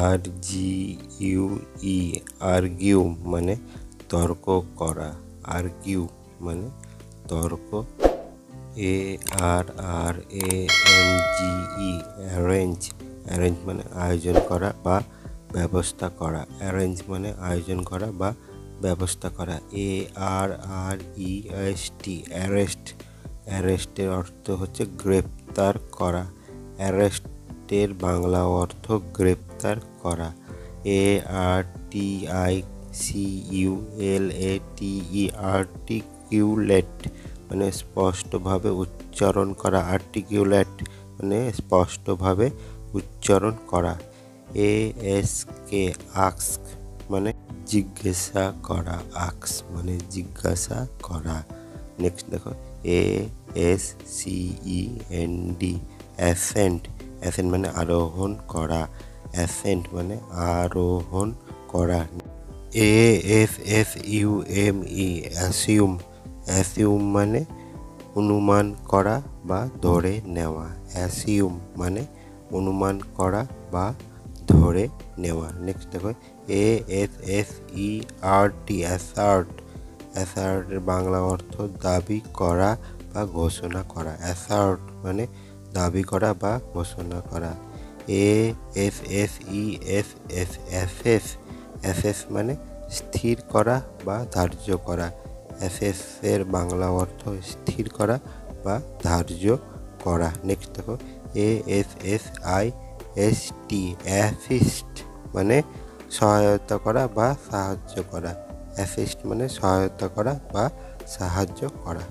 ARGUE argue মানে তর্ক করা, আর্গিউ মানে তর্ক। ARRANGE অ্যারেঞ্জ, অ্যারেঞ্জ মানে আয়োজন করা বা ব্যবস্থা করা, অ্যারেঞ্জ মানে আয়োজন করা বা ব্যবস্থা করা। ARREST অ্যারেস্ট, অ্যারেস্টের অর্থ হচ্ছে গ্রেপ্তার করা, অ্যারেস্টের বাংলা অর্থ গ্রেপ্তার করা। ARTICULATE মানে স্পষ্টভাবে উচ্চারণ করা, আর্টিকিউলেট মানে স্পষ্টভাবে উচ্চারণ করা। ASK আস্ক মানে জিজ্ঞাসা করা, আস্ক মানে জিজ্ঞাসা করা। নেক্সট দেখো ASCEND অ্যাসেন্ট, অ্যাসেন্ট মানে আরোহণ করা, অ্যাসেন্ট মানে আরোহণ করা। AFFUME অ্যাসিউম, অ্যাসিউম মানে অনুমান করা বা ধরে নেওয়া, অ্যাসিউম মানে অনুমান করা বা ধরে নেওয়া। নেক্সট দেখো ASSERT অ্যাসার্ট, অ্যাসার্টের বাংলা অর্থ দাবি করা বা ঘোষণা করা, অ্যাসার্ট মানে দাবি করা বা ঘোষণা করা। AFFESS অ্যাসেস, অ্যাসেস মানে স্থির করা বা ধার্য করা, অ্যাসেসের বাংলা অর্থ স্থির করা বা ধার্য করা। নেক্সট দেখো ASSIST অ্যাসিস্ট মানে সহায়তা করা বা সাহায্য করা, অ্যাসিস্ট মানে সহায়তা করা বা সাহায্য করা।